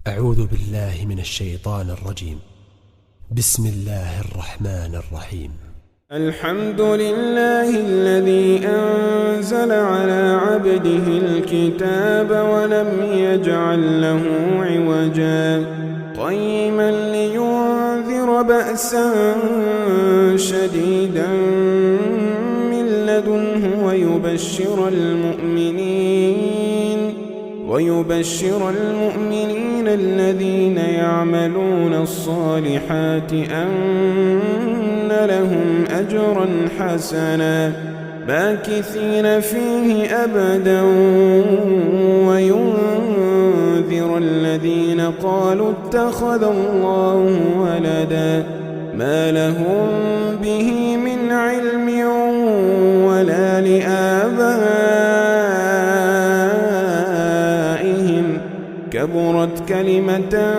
أعوذ بالله من الشيطان الرجيم. بسم الله الرحمن الرحيم. الحمد لله الذي أنزل على عبده الكتاب ولم يجعل له عوجا قيما لينذر بأسا شديدا من لدنه ويبشر المؤمنين الذين يعملون الصالحات أن لهم أجرا حسنا ماكثين فيه أبدا وينذر الذين قالوا اتخذ الله ولدا ما لهم به من علم ولا لآبائهم كبرت كلمة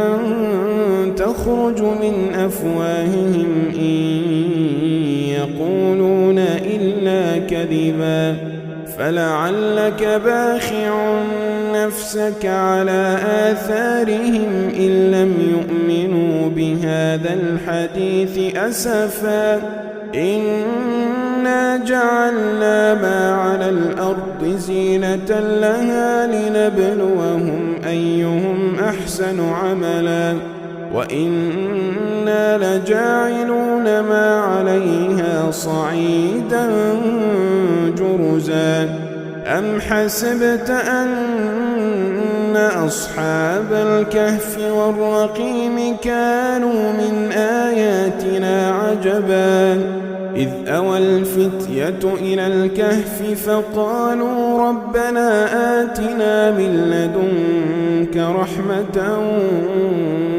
تخرج من أفواههم إن يقولون إلا كذبا فلعلك باخع نفسك على آثارهم إن لم يؤمنوا بهذا الحديث أسفا إنا جعلنا ما على الأرض زينة لها لنبلوهم أيهم أحسن عملا وإنا لجاعلون ما عليها صعيدا جرزا أم حسبت أن أصحاب الكهف والرقيم كانوا من آياتنا عجبا إذ أوى الفتية إلى الكهف فقالوا ربنا آتنا من لدنك رحمة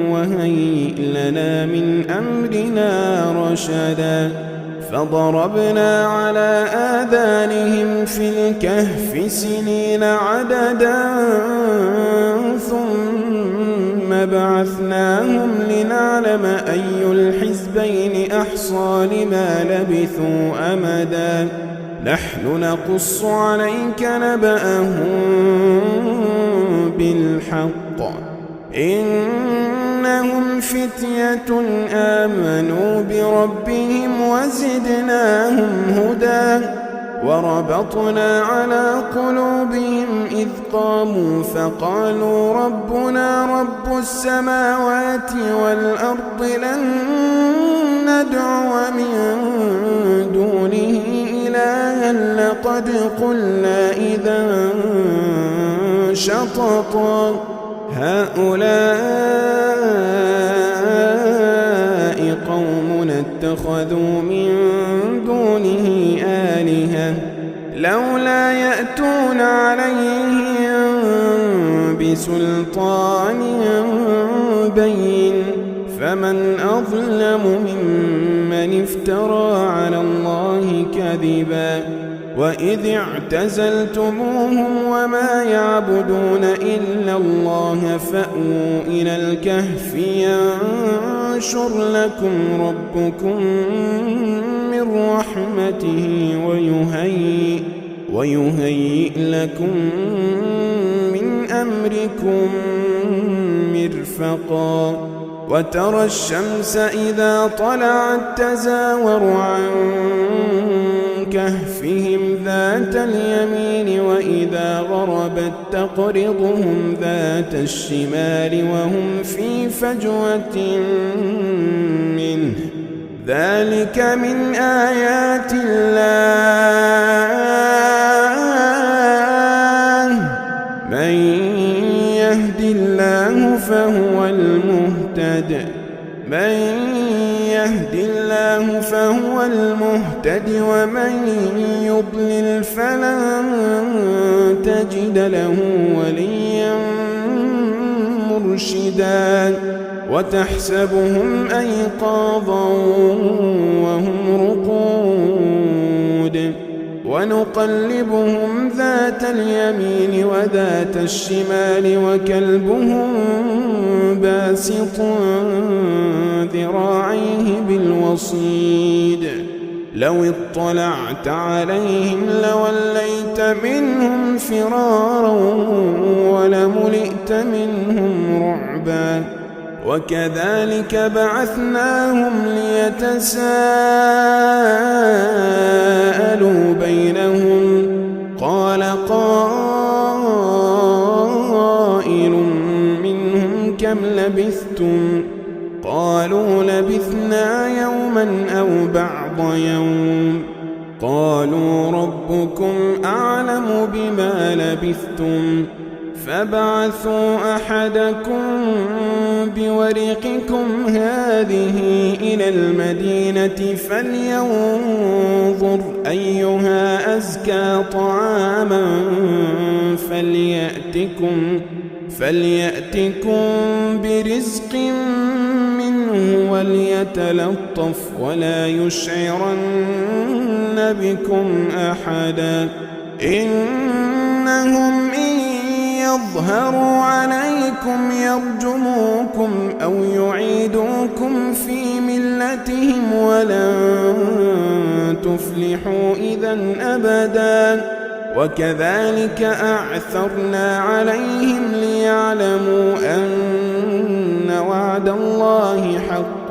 وهيئ لنا من أمرنا رشدا فضربنا على آذانهم في الكهف سنين عددا ثم بعثناهم لنعلم أي الحزبين أحصى لما لبثوا أمدا نحن نقص عليك نبأهم بالحق إنهم فتية آمنوا بربهم وزدناهم هدى وربطنا على قلوبهم إذ قاموا فقالوا ربنا رب السماوات والأرض لن ندعو من دونه إلها لقد قلنا إذا شططا هؤلاء قومنا اتخذوا من دونه آلهة لولا يأتون عليهم بسلطان بين فمن أظلم ممن افترى على الله كذبا وإذ اعتزلتموهم وما يعبدون إلا الله فأووا إلى الكهف ينشر لكم ربكم من رحمته ويهيئ لكم من أمركم مرفقا وترى الشمس إذا طلعت تزاور عن كهفهم ذات اليمين وإذا غربت تقرضهم ذات الشمال وهم في فجوة منه ذلك من آيات الله من يهد الله فهو المهتد ومن يضلل فلن تجد له وليا مرشدا وتحسبهم أيقاظا وهم رقود ونقلبهم ذات اليمين وذات الشمال وكلبهم باسط ذراعيه بالوصيد لو اطلعت عليهم لوليت منهم فرارا ولملئت منهم رعبا رعبا وكذلك بعثناهم ليتساءلوا بينهم قال قائل منهم كم لبثتم قالوا لبثنا يوما أو بعض يوم قالوا ربكم أعلم بما لبثتم فابعثوا أحدكم بورقكم هذه إلى المدينة فلينظر أيها أزكى طعاما فليأتكم برزق منه وليتلطف ولا يشعرن بكم أحدا إنهم إن يظهروا عليكم يرجموكم أو يعيدوكم في ملتهم ولن تفلحوا إذا أبدا وكذلك أعثرنا عليهم ليعلموا أن وعد الله حق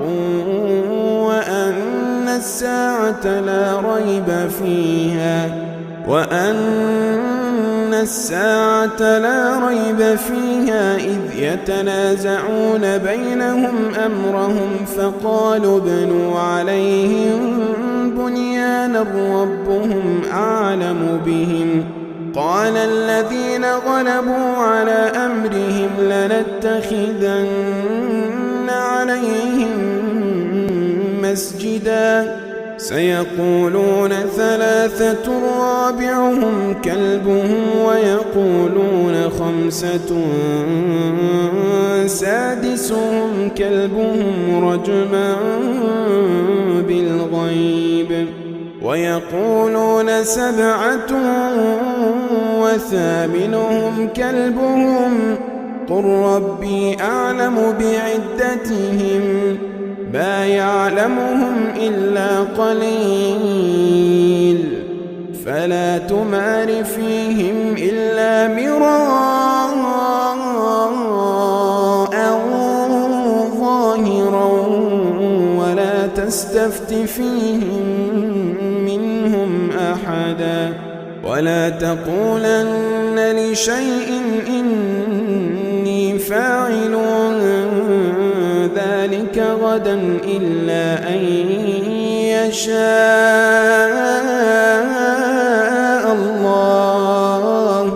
وأن الساعة لا ريب فيها إذ يتنازعون بينهم أمرهم فقالوا ابنوا عليهم بنيانا ربهم أعلم بهم قال الذين غلبوا على أمرهم لنتخذن عليهم مسجدا سيقولون ثلاثة رابعهم كلبهم ويقولون خمسة سادسهم كلبهم رجما بالغيب ويقولون سبعة وثامنهم كلبهم قل ربي أعلم بعدتهم ما يعلمهم إلا قليل فلا تمار فيهم إلا مراء ظاهرا ولا تستفت فيهم منهم أحدا ولا تقولن لشيء إني فاعل ذلك غدا إلا أن يشاء الله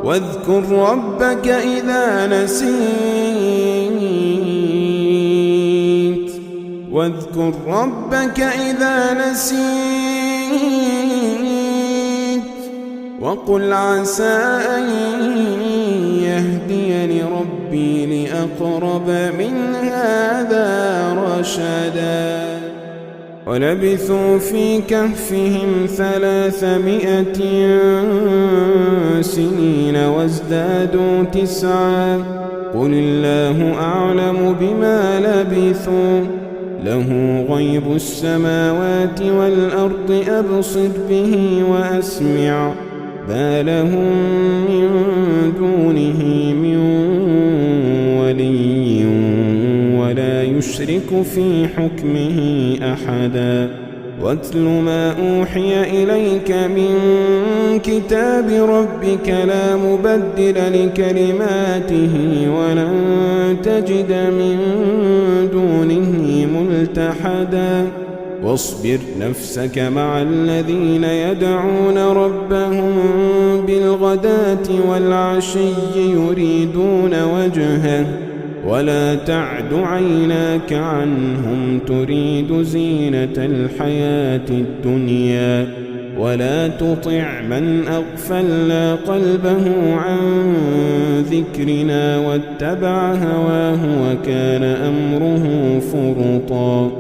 واذكر ربك إذا نسيت وقل عسى أن يهديني ربي لأقرب من هذا رشدا ولبثوا في كهفهم 300 سنين وازدادوا 9 قل الله أعلم بما لبثوا له غيب السماوات والأرض أبصر به وأسمع ما لهم من دونه من ولي ولا يشرك في حكمه أحدا واتل ما أوحي إليك من كتاب ربك لا مبدل لكلماته ولن تجد من دونه ملتحدا واصبر نفسك مع الذين يدعون ربهم بالغداة والعشي يريدون وجهه ولا تعد عيناك عنهم تريد زينة الحياة الدنيا ولا تطع من أغفلنا قلبه عن ذكرنا واتبع هواه وكان أمره فرطا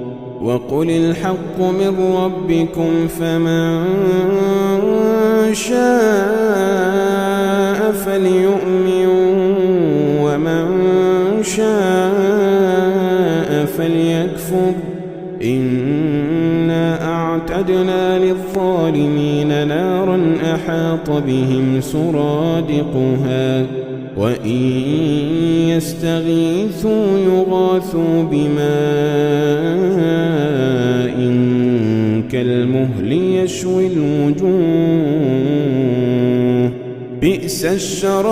وقل الحق من ربكم فمن شاء فليؤمن ومن شاء فليكفر إنا أعتدنا للظالمين نارا أحاط بهم سرادقها وإن يستغيثوا يغاثوا بماء كالمهل يشوي الوجوه بئس الشراب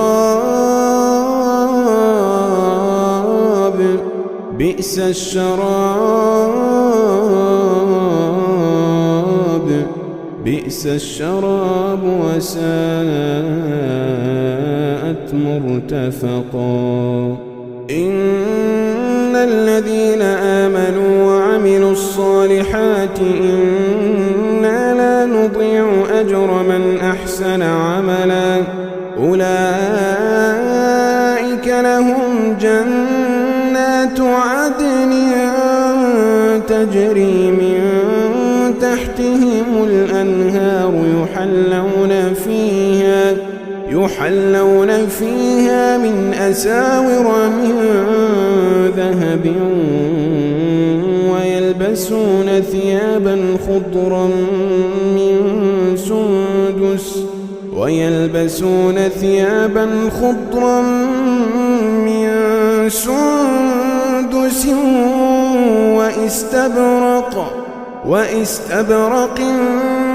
بئس الشراب بئس الشراب وساءت مرتفقا إن الذين آمنوا وعملوا الصالحات إنا لا نضيع أجر من أحسن عملا أولئك لهم جنات عدن تجري من تحتهم الأنهار يحلون فيها من أساور من ذهب ويلبسون ثيابا خضرا من سندس واستبرق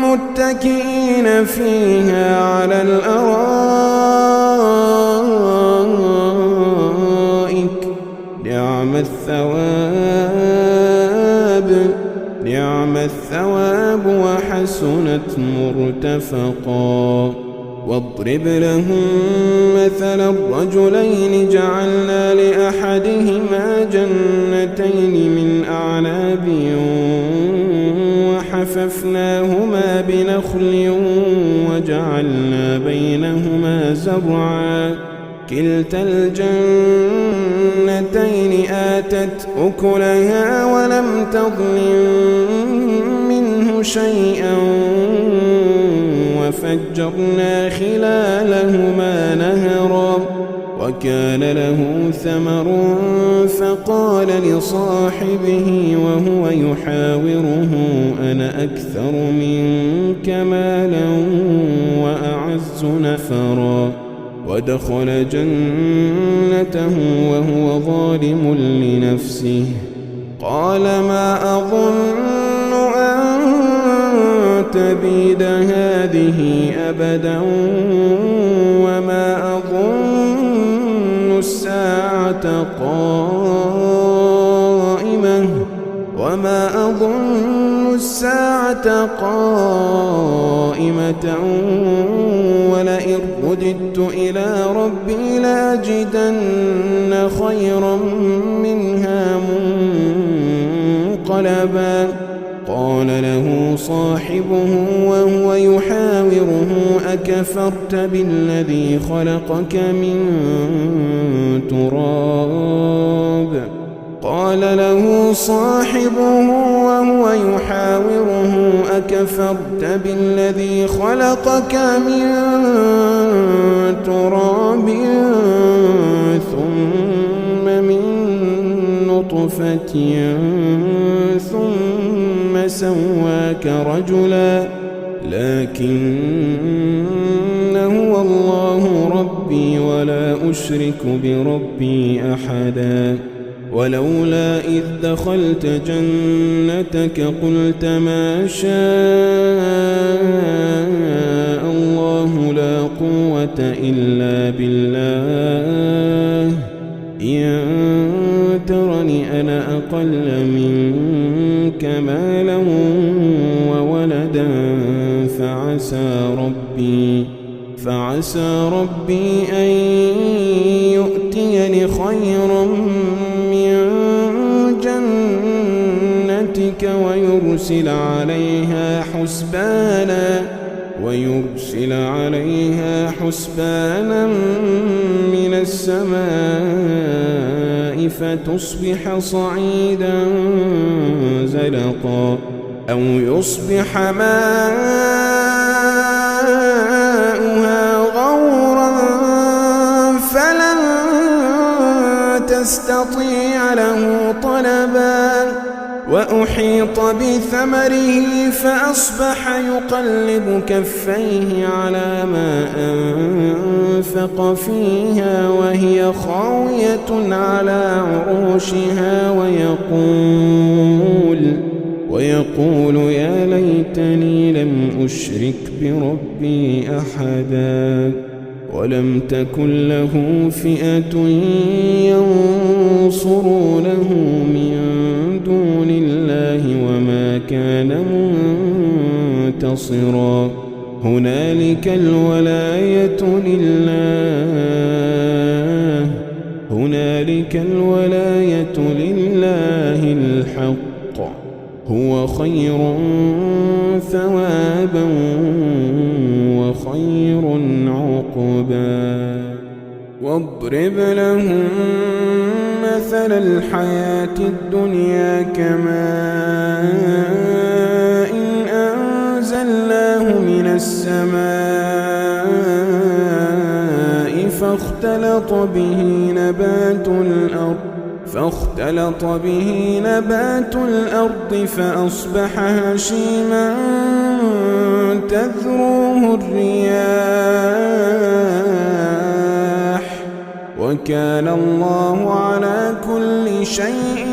متكئين فيها على الأرائك نعم الثواب وحسنت مرتفقا واضرب لهم مثلا الرجلين جعلنا لأحدهما جنتين من أعناب وحففناهما بنخل وجعلنا بينهما زرعا كلتا الجنتين آتت أكلها ولم تظلم منه شيئا وفجرنا خلالهما نهرا وكان له ثمر فقال لصاحبه وهو يحاوره أنا أكثر منك مالا وأعز نفرا ودخل جنته وهو ظالم لنفسه قال ما أظن أن تبيد هذه أبدا وما أظن الساعة قائمة ولئن رددت إلى ربي لأجدن خيرا منها منقلبا قال له صاحبه وهو يحاوره أكفرت بالذي خلقك من تراب قال له صاحبه وهو يحاوره أكفرت بالذي خلقك من تراب ثم من نطفة ثم سواك رجلا لكن هو الله ربي ولا أشرك بربي أحدا ولولا إذ دخلت جنتك قلت ما شاء الله لا قوة إلا بالله إن ترني أنا أقل منك مالا وولدا فعسى ربي أن يؤتيني خيرا من جنتك ويرسل عليها حسبانا من السماء فتصبح صعيدا زلقا أو يصبح ماؤها غورا فلن تستطيع له طلبا وأحيط بثمره فأصبح يقلب كفيه على ما أنفق فيها وهي خاوية على عروشها ويقول يا ليتني لم أشرك بربي أحدا ولم تكن له فئة ينصرونه من دون الله وما كان منتصرا هنالك الولاية لله الحق هو خير ثوابا وخير عقبا واضرب لهم مثل الحياة الدنيا كماء أنزلناه من السماء فاختلط به نبات الأرض فأصبح هشيما تذروه الرياح وكان الله على كل شيء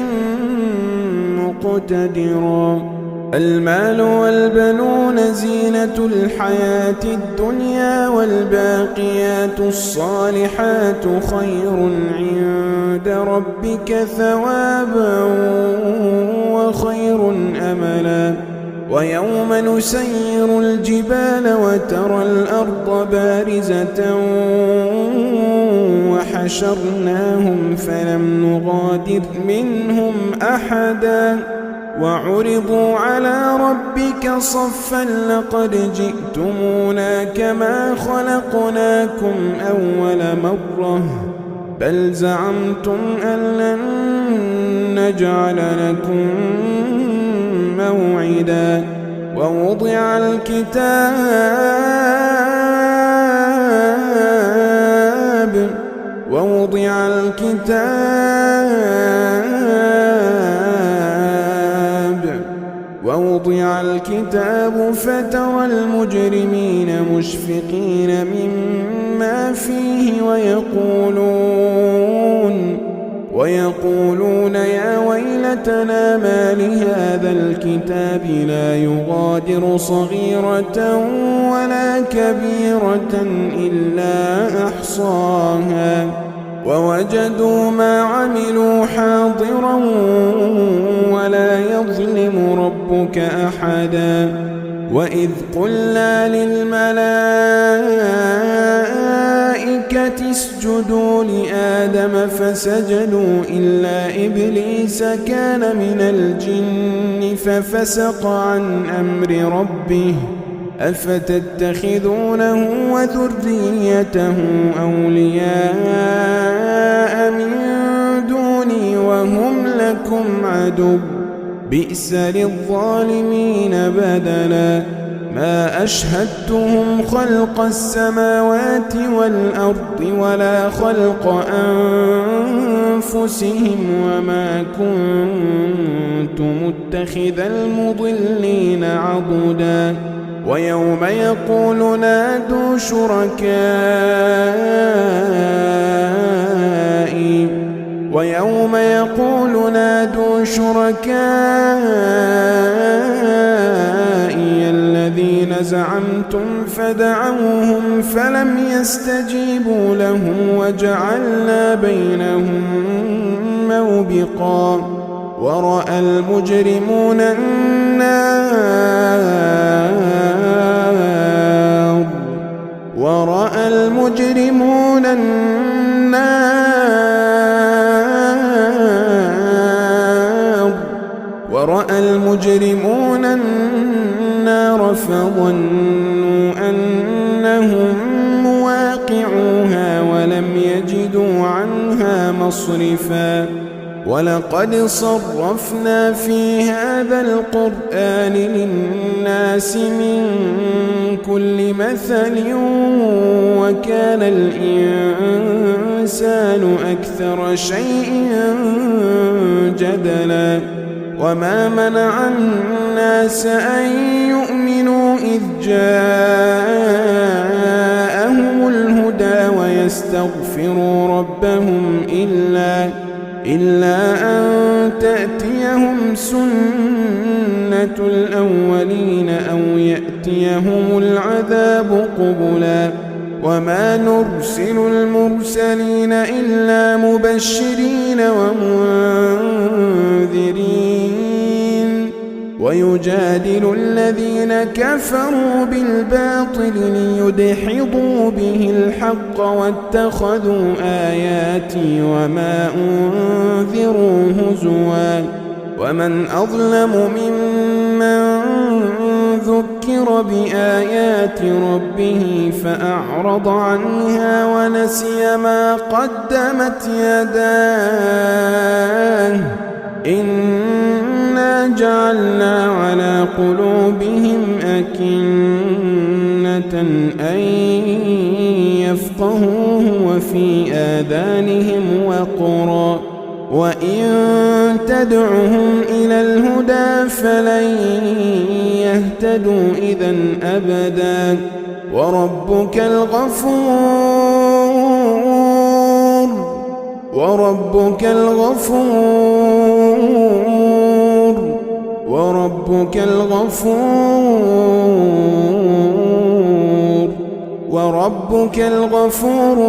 مقتدرا المال والبنون زينة الحياة الدنيا والباقيات الصالحات خير عند ربك ثوابا وخير أملا ويوم نسير الجبال وترى الأرض بارزة وحشرناهم فلم نغادر منهم أحدا وعرضوا على ربك صفا لقد جئتمونا كما خلقناكم أول مرة بل زعمتم أن لن نجعل لكم موعدا ووضع الكتاب فترى المجرمين مشفقين مما فيه ويقولون يا ويلتنا ما لهذا الكتاب لا يغادر صغيرة ولا كبيرة إلا أحصاها ووجدوا ما عملوا حاضرا ولا يظلم ربك أحدا وإذ قلنا للملائكة اسجدوا لآدم فسجدوا إلا إبليس كان من الجن ففسق عن أمر ربه أفتتخذونه وذريته أولياء من دوني وهم لكم عدو بئس للظالمين بدلا ما أشهدتهم خلق السماوات والأرض ولا خلق أنفسهم وما كنت متخذ المضلين عضدا ويوم يقول نادوا شركائي الذين زعمتم فدعوهم فلم يستجيبوا لهم وجعلنا بينهم موبقا ورأى المجرمون النار فظنوا أنهم مواقعوها ولم يجدوا عنها مصرفا ولقد صرفنا في هذا القرآن للناس من كل مثل وكان الإنسان أكثر شيء جدلا وما منع الناس أن يؤمنوا إذ جاءهم الهدى ويستغفروا ربهم إلا أن تأتيهم سنة الأولين أو يأتيهم العذاب قبلا وما نرسل المرسلين إلا مبشرين ومنذرين ويجادل الذين كفروا بالباطل ليدحضوا به الحق واتخذوا آياتي وما أنذروا هزوا ومن أظلم ممن ذكر بآيات ربه فأعرض عنها ونسي ما قدمت يداه إنا جعلنا على قلوبهم أكنة أن يفقهوه وفي آذانهم وقرا وإن تدعهم إلى الهدى فلن يهتدوا إذا أبدا وربك الغفور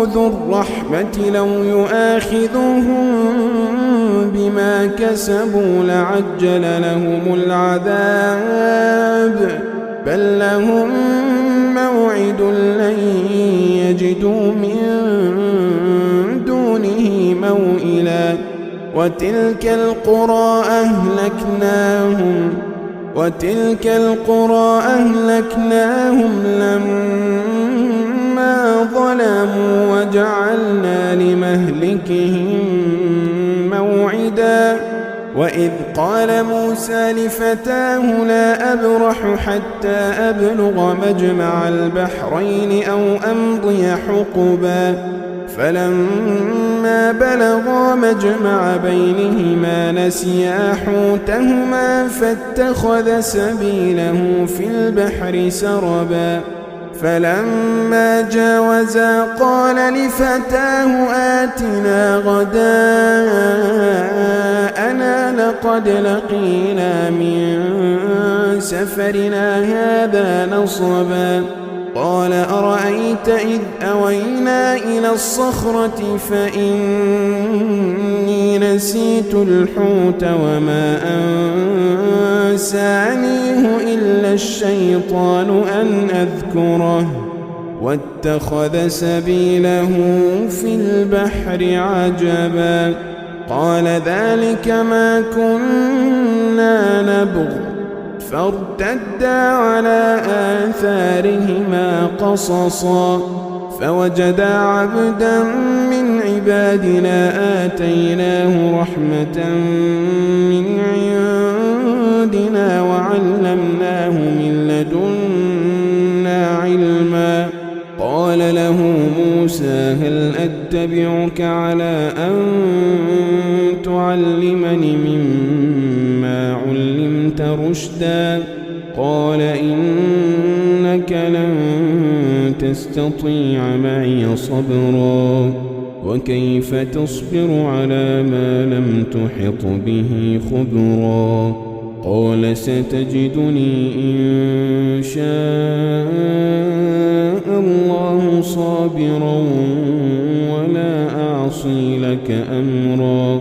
ذو الرحمة لو يؤاخذهم بما كسبوا لعجل لهم العذاب بل لهم موعد لن يجدوا من دونه موئلا وتلك القرى أهلكناهم لما ظلموا وجعلنا لمهلكهم موعدا وإذ قال موسى لفتاه لا أبرح حتى أبلغ مجمع البحرين أو أمضي حقبا فلما بلغا مجمع بينهما نسيا حوتهما فاتخذ سبيله في البحر سربا فلما جاوزا قال لفتاه آتنا غداءنا لقد لقينا من سفرنا هذا نصبا قال أرأيت إذ أوينا إلى الصخرة فإني نسيت الحوت وما أنسانيه إلا الشيطان أن أذكره واتخذ سبيله في البحر عجبا قال ذلك ما كنا نبغ فارتدا على آثارهما قصصا فوجدا عبدا من عبادنا آتيناه رحمة من عندنا وعلمناه من لدنا علما قال له موسى هل أتبعك على أن تعلمني مما علمت رشدا قال إنك لن تستطيع معي صبرا وكيف تصبر على ما لم تحط به خبرا قال ستجدني إن شاء الله صابرا ولا أعصي لك أمرا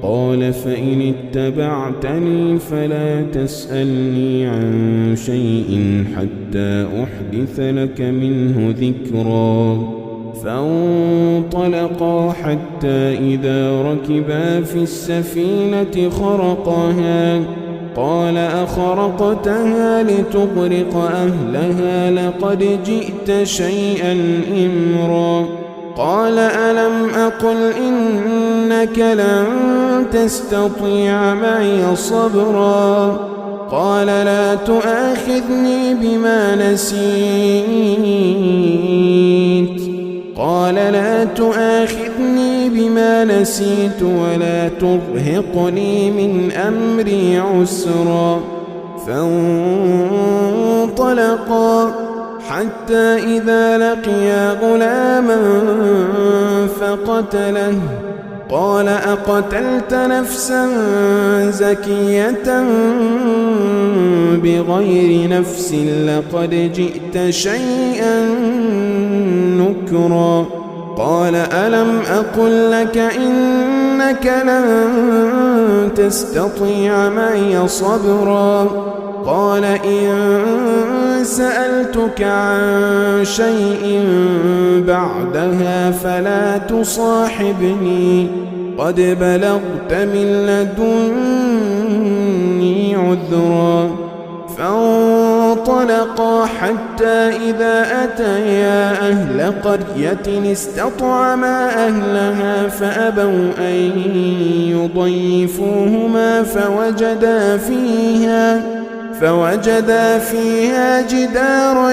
قال فإن اتبعتني فلا تسألني عن شيء حتى أحدث لك منه ذكرا فانطلقا حتى إذا ركبا في السفينة خرقها قال أخرقتها لتغرق أهلها لقد جئت شيئا إمرا قال ألم أقل إنك لن تستطيع معي صبرا قال لا تؤاخذني بما نسيت قال لا تؤاخذني بما نسيت ولا ترهقني من أمري عسرا. فانطلقا حتى إذا لقيا غلاما فقتله قال أقتلت نفسا زكية بغير نفس لقد جئت شيئا نكرا. قال ألم أقل لك إنك لن تستطيع معي صبرا. قال إن سألتك عن شيء بعدها فلا تصاحبني قد بلغت من لدني عذرا. فانطلقا حتى إذا أتيا أهل قرية استطعما أهلها فأبوا أن يضيفوهما فوجدا فيها جدارا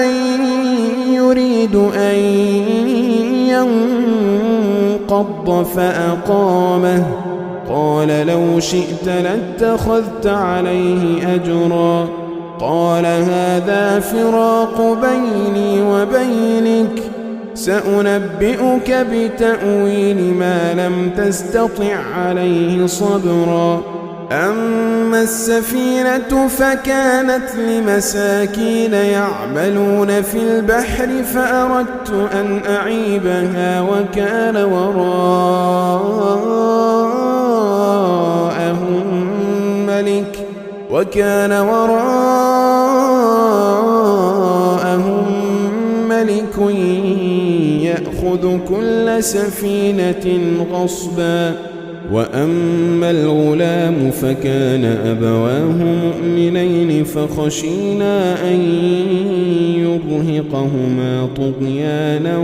يريد أن ينقض فأقامه. قال لو شئت لاتخذت عليه أجرا. قال هذا فراق بيني وبينك سأنبئك بتأويل ما لم تستطع عليه صبرا. أما السفينة فكانت لمساكين يعملون في البحر فأردت أن أعيبها وكان وراءهم ملك يأخذ كل سفينة غصبا. وأما الغلام فكان أبواه مؤمنين فخشينا أن يرهقهما طغيانا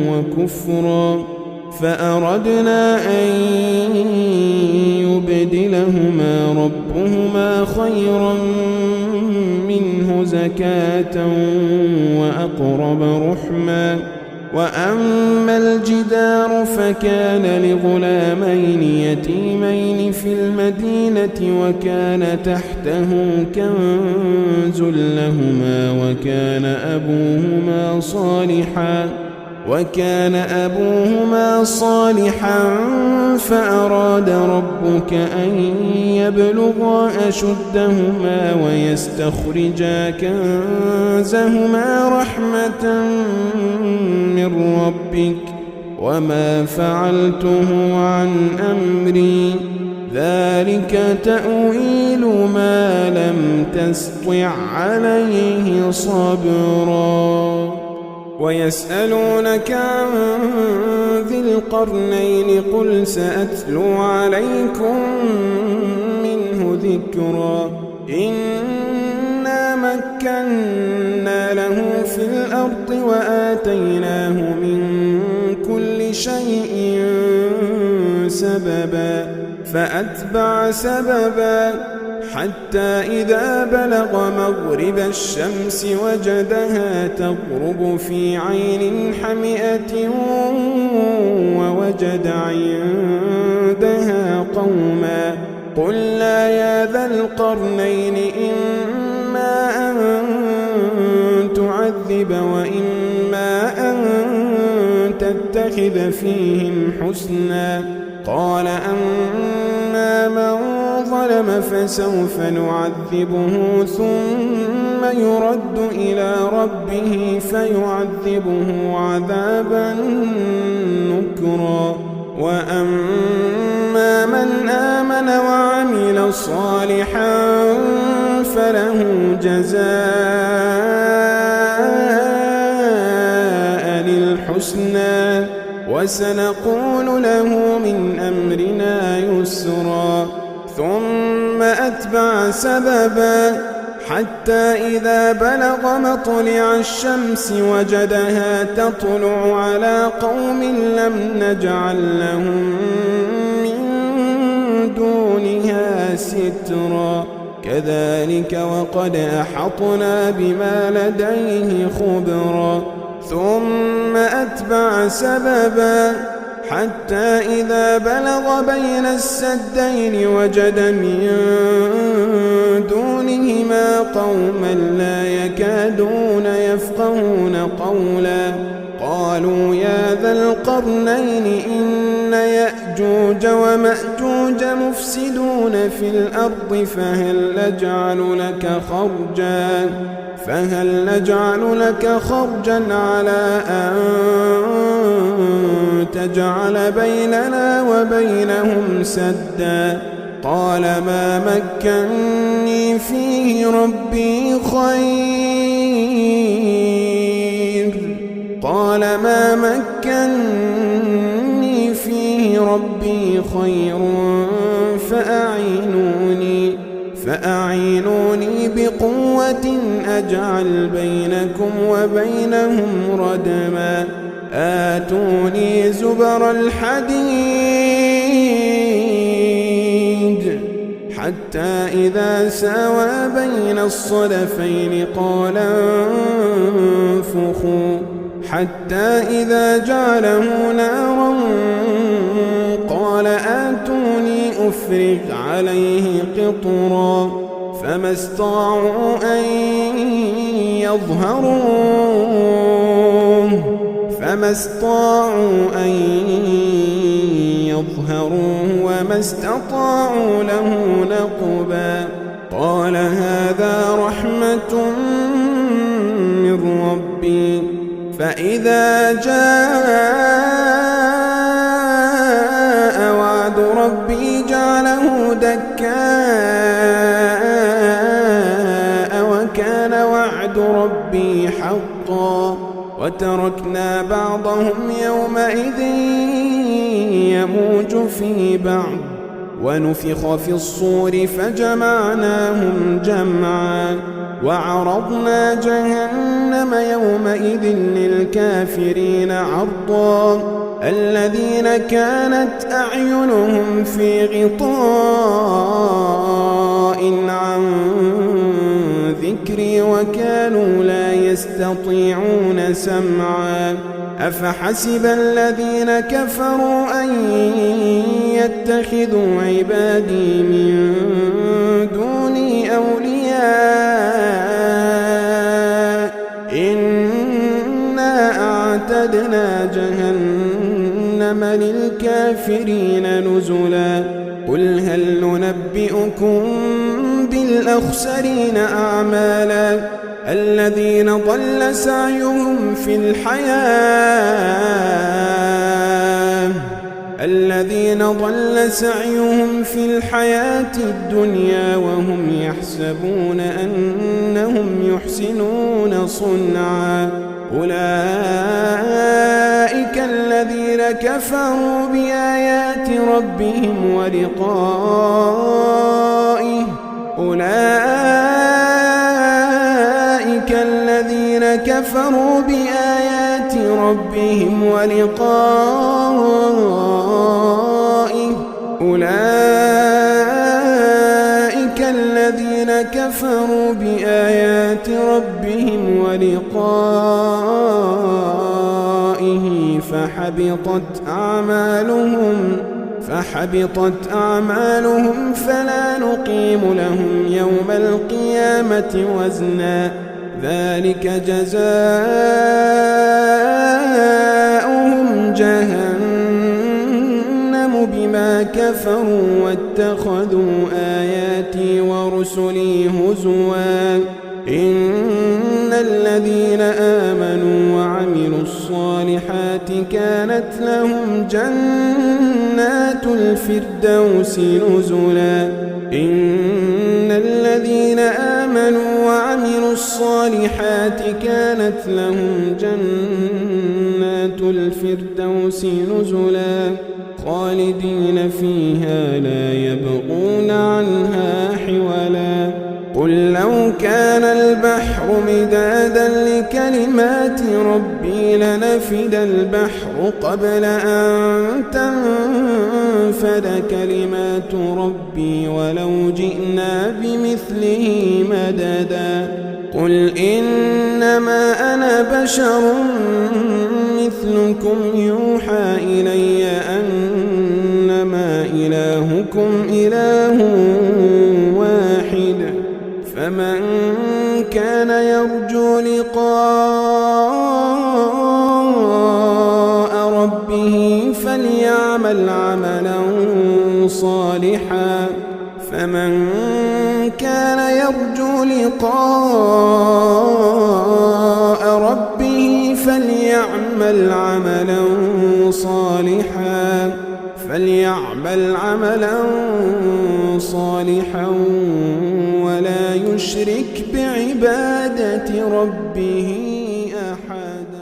وكفرا فأردنا أن يبدلهما ربهما خيرا منه زكاة وأقرب رحما. وأما الجدار فكان لغلامين يتيمين في المدينة وكان تحته كنز لهما وكان أبوهما صالحا فأراد ربك أن يبلغا أشدهما ويستخرجا كنزهما رحمة من ربك وما فعلته عن أمري ذلك تأويل ما لم تسطع عليه صبرا. ويسألونك عن ذي القرنين قل سأتلو عليكم منه ذكرا. إنا مكنا له في الأرض وآتيناه من كل شيء سببا فأتبع سببا حتى إذا بلغ مغرب الشمس وجدها تغرب في عين حمئة ووجد عندها قوما قلنا يا ذا القرنين إما أن تعذب وإما أن تتخذ فيهم حسنا. قال أما من ظلم فسوف نعذبه ثم يرد إلى ربه فيعذبه عذابا نكرا. وأما من آمن وعمل صالحا فله جزاء الحسنى وسنقول له من أمرنا يسرا. ثم أتبع سببا حتى إذا بلغ مطلع الشمس وجدها تطلع على قوم لم نجعل لهم من دونها سترا. كذلك وقد أحطنا بما لديه خبرا. ثم أتبع سببا حتى إذا بلغ بين السدين وجد من دونهما قوما لا يكادون يفقهون قولا قالوا يا ذا القرنين إن يأجوج ومأجوج مفسدون في الأرض فهل نجعل لك خرجا على أن تجعل بيننا وبينهم سدا قال ما مكني فيه ربي خير فأعينوني بقوة أجعل بينكم وبينهم ردما آتوني زبر الحديد حتى إذا ساوى بين الصدفين قال انفخوا حتى إذا جعله نارا قال آتوني أفرغ عليه قطرا فما استطاعوا أن يظهروه وما استطاعوا له نقبا قال هذا رحمة من ربي فإذا جاء وعد ربي جعله دكاء وكان وعد ربي حقا وتركنا بعضهم يومئذ يموج في بعض ونفخ في الصور فجمعناهم جمعا وعرضنا جهنم يومئذ للكافرين عرضا الذين كانت أعينهم في غطاء عن ذكري وكانوا لا يستطيعون سمعا أفحسب الذين كفروا أن يتخذوا عبادي من دوني أولياء إنا أعتدنا جهنم للكافرين نزلا قل هل ننبئكم بالأخسرين أعمالا الذين ضل سعيهم في الحياة الدنيا وهم يحسبون أنهم يحسنون صنعا أولئك الذين كفروا بآيات ربهم ولقائه أولئك الذين كفروا بآيات ربهم ولقائه فحبطت أعمالهم فلا نقيم لهم يوم القيامة وزنا ذلك جزاؤهم جهنم بما كفروا واتخذوا آياتي ورسلي هزوا إن الذين آمنوا وعملوا الصالحات كانت لهم جنات الفردوس نزلا إن الذين آمنوا وعملوا الصالحات كانت لهم جنات الفردوس نزلا خالدين فيها لا يبغون عنها حولا قل لو كان البحر مدادا لكلمات ربي لنفد البحر قبل أن تنفد كلمات ربي ولو جئنا بمثله مددا قل إنما أنا بشر مثلكم يوحى إلي أنما إلهكم إله واحد فمن كان يرجو لقاء ربه فليعمل عملا صالحا فليعمل عملا صالحا ولا يشرك بعبادة ربه أحدا.